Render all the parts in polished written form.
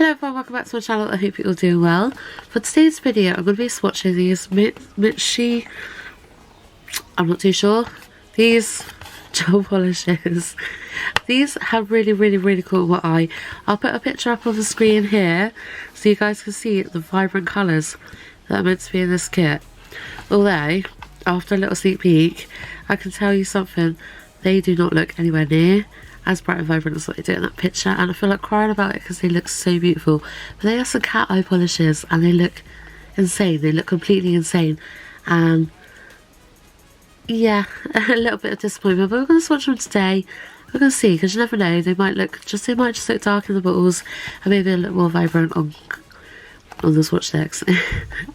Hello everyone, welcome back to my channel. I hope you're all doing well. For today's video, I'm going to be swatching these MIZSHE, I'm not too sure, these gel polishes. These have really caught my eye. I'll put a picture up on the screen here so you guys can see the vibrant colours that are meant to be in this kit. Although, after a little sneak peek, I can tell you something, they do not look anywhere near as bright and vibrant as what they do in that picture, and I feel like crying about it because they look so beautiful. But they are some cat eye polishes and they look insane. They look completely insane, and yeah, a little bit of disappointment, but we're going to swatch them today. We're going to see, because you never know, they might just look dark in the bottles and maybe a little more vibrant on the swatch sticks.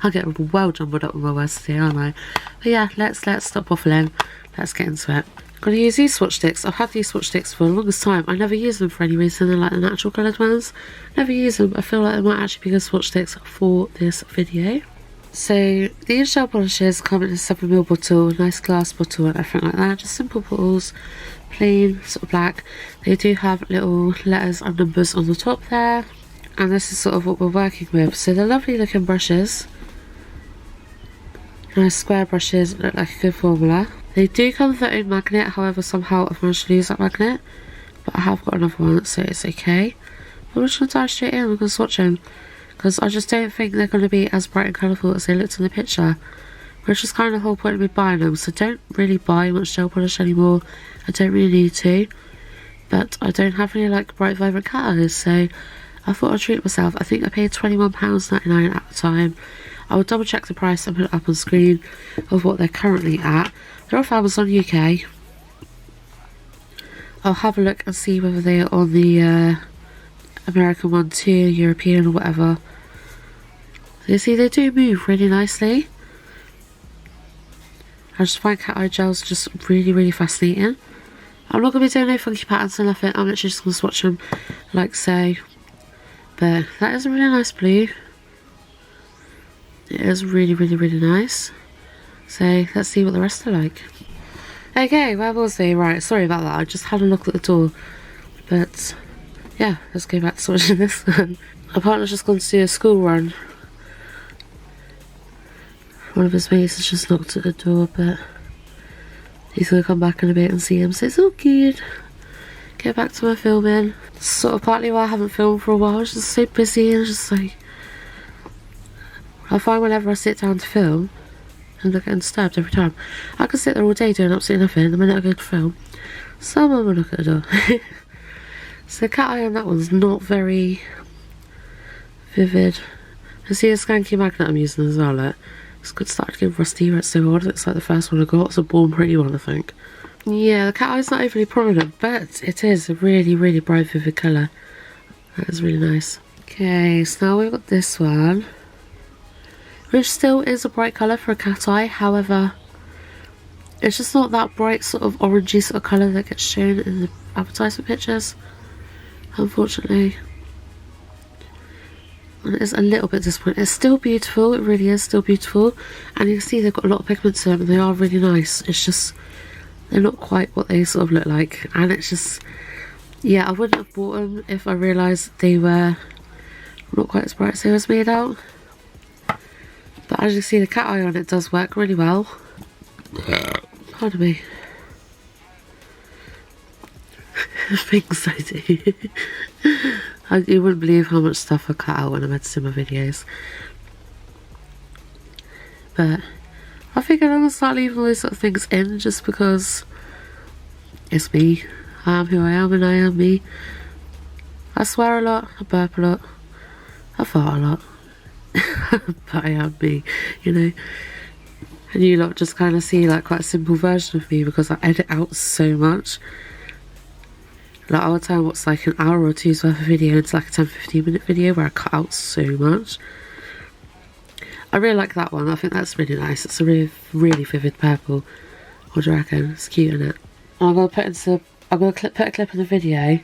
I'll get well jumbled up with my words today, aren't I? But yeah, let's stop waffling. Let's get into it. I'm going to use these swatch sticks. I've had these swatch sticks for the longest time. I never use them for any reason. They're like the natural coloured ones. Never use them. I feel like they might actually be good swatch sticks for this video. So these gel polishes come in a 7ml bottle, nice glass bottle and everything like that. Just simple bottles, plain, sort of black. They do have little letters and numbers on the top there. And this is sort of what we're working with. So they're lovely looking brushes. Nice square brushes, look like a good formula. They do come with their own magnet, however somehow I've managed to lose that magnet. But I have got another one, so it's okay. But we're just going to dive straight in, we're going to swatch them. Because I just don't think they're going to be as bright and colourful as they looked in the picture. Which is kind of the whole point of me buying them. So don't really buy much gel polish anymore. I don't really need to. But I don't have any like bright vibrant cat eyes, so I thought I'd treat myself. I think I paid £21.99 at the time. I will double check the price and put it up on screen of what they're currently at. They're off Amazon UK. I'll have a look and see whether they are on the American one too, European or whatever. You see, they do move really nicely. I just find cat eye gels just really fascinating. I'm not going to be doing no funky patterns or nothing. I'm literally just going to swatch them like so. But that is a really nice blue. It is really nice. So let's see what the rest are like. Okay, where was they? Right, sorry about that. I just had a look at the door. But yeah, let's go back to swatching this one. My partner's just gone to do a school run. One of his mates has just knocked at the door, but he's going to come back in a bit and see him, so it's all good. Get back to my filming. Sort of partly why I haven't filmed for a while. I was just so busy and just like, I find whenever I sit down to film, and they're getting disturbed every time. I can sit there all day doing absolutely nothing. The minute I go to film, someone will look at the door. So cat eye on that one's not very vivid. I see a skanky magnet I'm using as well. Look. It's good start to get rusty red so hard. It's like the first one I got. It's a Born Pretty one, I think. Yeah, the cat eye's not overly prominent, but it is a really bright vivid colour. That is really nice. Okay, so now we've got this one, which still is a bright colour for a cat eye. However, it's just not that bright sort of orangey sort of colour that gets shown in the advertisement pictures, unfortunately. And it is a little bit disappointing. It's still beautiful, it really is still beautiful, and you can see they've got a lot of pigment to them and they are really nice. It's just they're not quite what they sort of look like, and it's just, yeah, I wouldn't have bought them if I realised they were not quite as bright as they was made out. But as you see, the cat eye on it does work really well. Pardon me. Things I do. You wouldn't believe how much stuff I cut out when I'm editing my videos. But I figured I'm going to start leaving all those sort of things in just because it's me. I am who I am and I am me. I swear a lot, I burp a lot, I fart a lot. But I am me, you know. And you lot just kind of see like quite a simple version of me because I edit out so much. Like I would turn what's like an hour or two's worth of video into like a 10-15 minute video where I cut out so much. I really like that one. I think that's really nice. It's a really vivid purple. What do you reckon? It's cute, isn't it? And I'm gonna put a clip in the video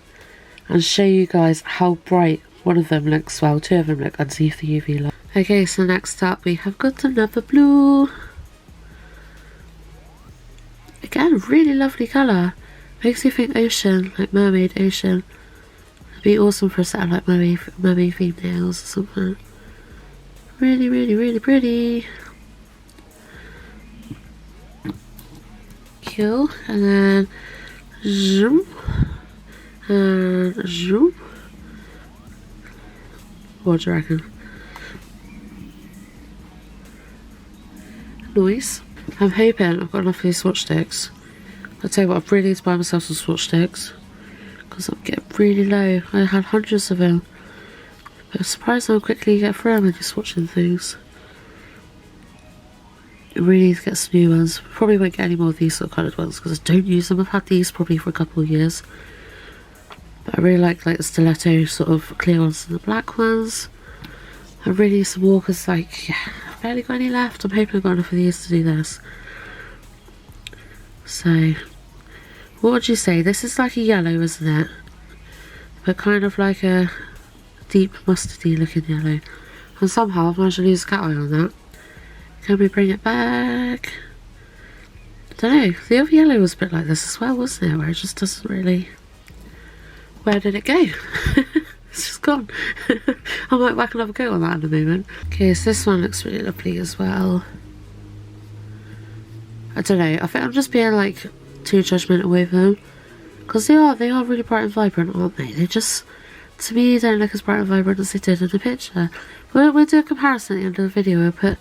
and show you guys how bright one of them looks. Well, two of them look underneath the UV light. Okay, so next up we have got another blue. Again, really lovely colour. Makes you think ocean, like mermaid ocean. It'd be awesome for a set of like mermaid themed nails or something. Really, really, really pretty. Cool. And then zoom and zoom. What do you reckon? Nice. I'm hoping I've got enough of these Swatch sticks. I'll tell you what, I really need to buy myself some Swatch sticks because I'm getting really low. I had hundreds of them, but I'm surprised how quickly you get through them when you're swatching things. I really need to get some new ones. Probably won't get any more of these sort of coloured ones because I don't use them. I've had these probably for a couple of years, but I really like the stiletto sort of clear ones and the black ones. I really need some more because, like, yeah, I've barely got any left. I'm hoping I've got enough of these to do this. So, what would you say? This is like a yellow, isn't it? But kind of like a deep mustardy looking yellow. And somehow I've managed to lose a cat eye on that. Can we bring it back? I don't know. The other yellow was a bit like this as well, wasn't it? Where it just doesn't really... Where did it go? It's just gone. I might whack another coat on that in a moment. Okay, so this one looks really lovely as well. I don't know. I think I'm just being like too judgmental with them. Because they are really bright and vibrant, aren't they? They just, to me, don't look as bright and vibrant as they did in the picture. We'll do a comparison at the end of the video. We'll put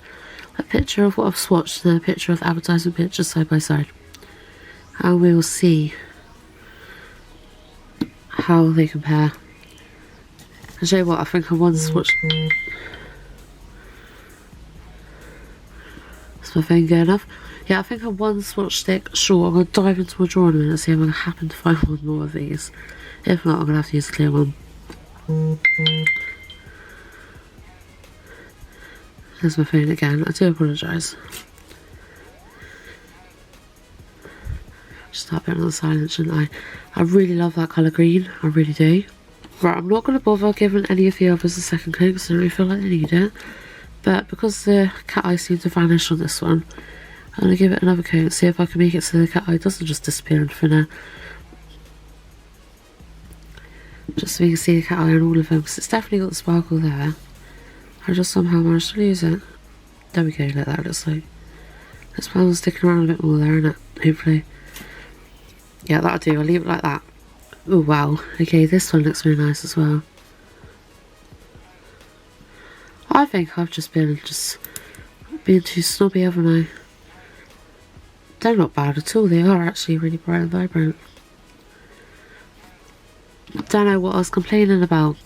a picture of what I've swatched and a picture of the advertisement pictures side by side. And we will see how they compare. I'll show you what, I think I once swatched... Is my phone going off? Yeah, I think I'm one Swatch stick short. I'm going to dive into my drawer in a minute and see if I can happen to find one more of these. If not, I'm going to have to use a clear one. There's my phone again. I do apologise. Just start putting on the silence, shouldn't I? I really love that colour green. I really do. Right, I'm not going to bother giving any of the others a second coat because I don't really feel like they need it. But because the cat eye seemed to vanish on this one, I'm going to give it another coat and see if I can make it so the cat eye doesn't just disappear and thinner. Just so we can see the cat eye on all of them, because it's definitely got the sparkle there. I just somehow managed to lose it. There we go, like that looks like. This one's sticking around a bit more there, isn't it? Hopefully. Yeah, that'll do. I'll leave it like that. Oh wow. Okay, this one looks really nice as well. I think I've just been being too snobby, haven't I? They're not bad at all. They are actually really bright and vibrant. Don't know what I was complaining about.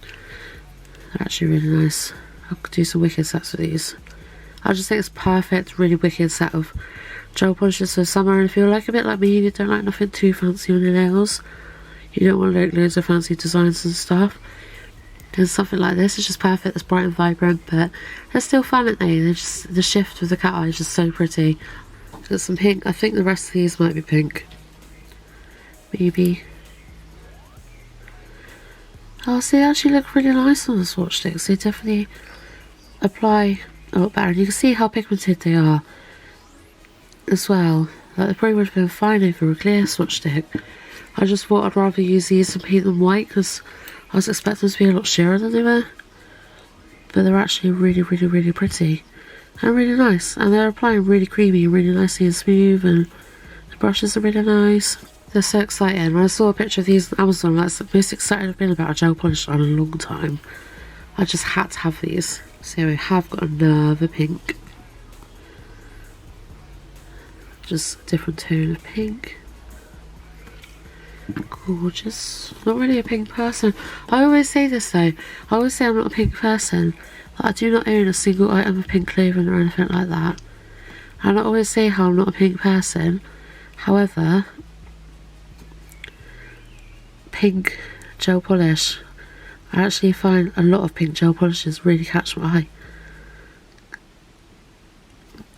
They're actually really nice. I could do some wicked sets with these. I just think it's perfect, really wicked set of gel polishes for summer. And if you're like a bit like me and you don't like nothing too fancy on your nails, you don't want to look loads of fancy designs and stuff, then something like this is just perfect. It's bright and vibrant, but they're still fun, aren't they? They're just, the shift with the cat eye is just so pretty. Got some pink. I think the rest of these might be pink. Maybe. Oh, see, they actually look really nice on the Swatch sticks. They definitely apply a lot better. And you can see how pigmented they are as well. Like, they probably would have been fine over a clear Swatch stick. I just thought I'd rather use these and paint them white because I was expecting them to be a lot sheerer than they were. But they're actually really, really, really pretty. And really nice. And they're applying really creamy, really nicely and smooth. And the brushes are really nice. They're so exciting. When I saw a picture of these on Amazon, that's the most excited I've been about a gel polish in a long time. I just had to have these. So we have got another pink. Just a different tone of pink. Gorgeous. Not really a pink person. I always say this though. I always say I'm not a pink person. I do not own a single item of pink clothing or anything like that. And I always say how I'm not a pink person. However, pink gel polish, I actually find a lot of pink gel polishes really catch my eye.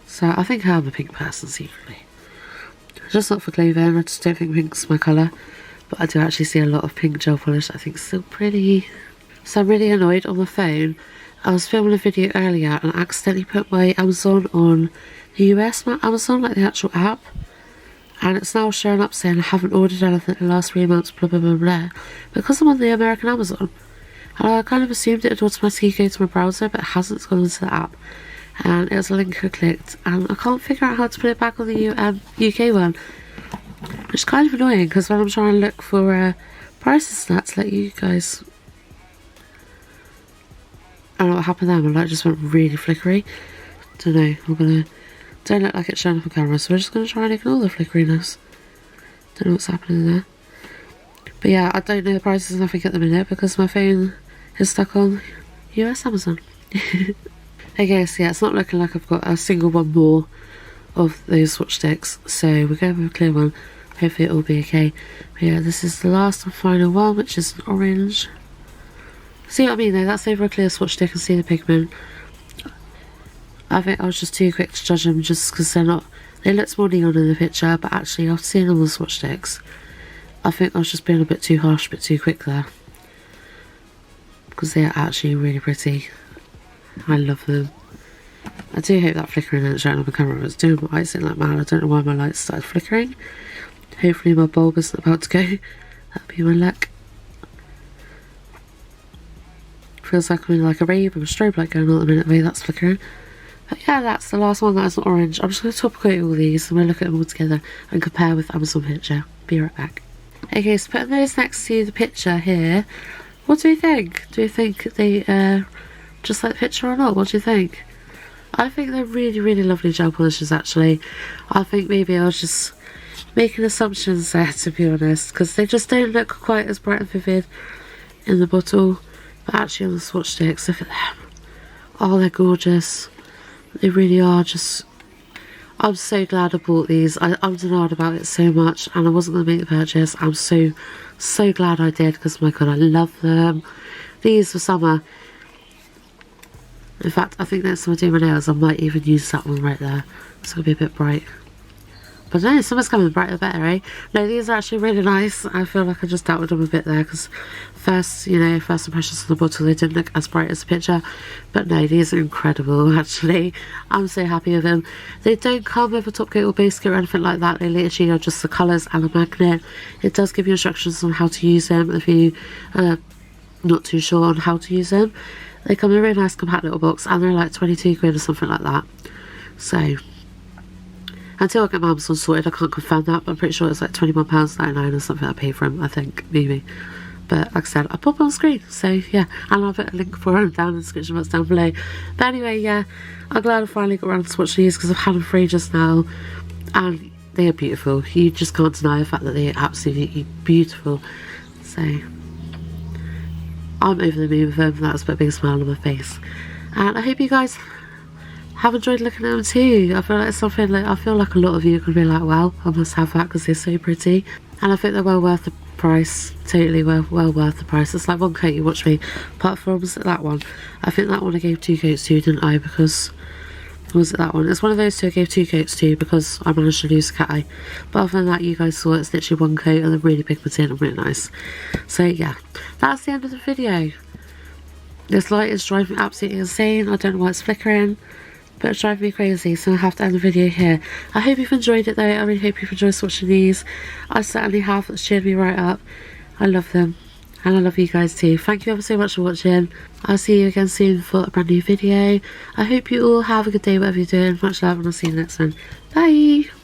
So I think I'm a pink person secretly. Just not for clothing, I just don't think pink's my colour. But I do actually see a lot of pink gel polish. I think it's so pretty. So I'm really annoyed on my phone. I was filming a video earlier and I accidentally put my Amazon on the US Amazon, like the actual app. and it's now showing up saying I haven't ordered anything in the last 3 months, blah blah blah blah, because I'm on the American Amazon. And I kind of assumed it would automatically go to my browser, but it hasn't. It's gone into the app, and it was a link I clicked, and I can't figure out how to put it back on the UK one, which is kind of annoying, because when I'm trying to look for prices and that to let you guys, I don't know what happened there, my light just went really flickery. Don't know, don't look like it's showing up on camera, so we're just gonna try and ignore the flickeriness. Don't know what's happening there. But yeah, I don't know the prices of nothing at the minute because my phone is stuck on US Amazon. Okay, so yeah, it's not looking like I've got a single one more of those Swatch sticks, so we're going with a clear one. Hopefully it'll be okay. But yeah, this is the last and final one, which is an orange. See what I mean though? That's over a clear Swatch stick and see the pigment. I think I was just too quick to judge them just because they looked more neon in the picture, but actually after seeing all the Swatch sticks, I think I was just being a bit too harsh, a bit too quick there. Because they are actually really pretty. I love them. I do hope that flickering isn't showing on the camera. It's doing my lights in like mad. I don't know why my lights started flickering. Hopefully my bulb isn't about to go. That'd be my luck. Feels like I'm in like a rave with a strobe light going on at the minute, the way that's flickering. But yeah, that's the last one that is an orange. I'm just going to top coat all these and we'll look at them all together and compare with Amazon picture. Be right back. Okay, so putting those next to the picture here, what do you think? Do you think they just like the picture or not? What do you think? I think they're really, really lovely gel polishes actually. I think maybe I was just making assumptions there, to be honest, because they just don't look quite as bright and vivid in the bottle, but actually on the Swatch sticks, look at them. Oh, they're gorgeous. They really are. Just, I'm so glad I bought these. I'm denied about it so much and I wasn't going to make the purchase. I'm so glad I did because my god, I love them. These for summer. In fact, I think next time I do my nails I might even use that one right there. It's going to be a bit bright. But no, summer's coming, brighter better, eh? No, these are actually really nice. I feel like I just doubted them a bit there because first impressions of the bottle, they didn't look as bright as the picture. But no, these are incredible actually. I'm so happy with them. They don't come with a top coat or base coat or anything like that. They literally are just the colours and a magnet. It does give you instructions on how to use them if you are not too sure on how to use them. They come in a really nice compact little box and they're like 22 quid or something like that. So until I get my Amazon sorted, I can't confirm that, but I'm pretty sure it's like £21.99 or something I paid for them, I think, maybe. But like I said, I'll pop on screen, so yeah, and I'll put a link for them down in the description box down below. But anyway, yeah, I'm glad I finally got around to swatching these because I've had them for ages now, and they are beautiful. You just can't deny the fact that they are absolutely beautiful. So I'm over the moon with them. That's put a big smile on my face, and I hope you guys have enjoyed looking at them too. I feel like it's something that I feel like a lot of you are going to be like, wow, I must have that because they're so pretty. And I think they're well worth the price. Totally well worth the price. It's like one coat, you watch me. Apart from, was it that one? I think that one I gave 2 coats to, didn't I? Because, was it that one? It's one of those two I gave 2 coats to because I managed to lose a cat eye. But other than that, you guys saw it's literally one coat and they're really pigmented and really nice. So yeah, that's the end of the video. This light is driving me absolutely insane. I don't know why it's flickering, but it's driving me crazy, so I have to end the video here. I hope you've enjoyed it though. I really hope you've enjoyed watching these. I certainly have. It's cheered me right up. I love them, and I love you guys too. Thank you ever so much for watching. I'll see you again soon for a brand new video. I hope you all have a good day whatever you're doing. Much love, and I'll see you next time. Bye.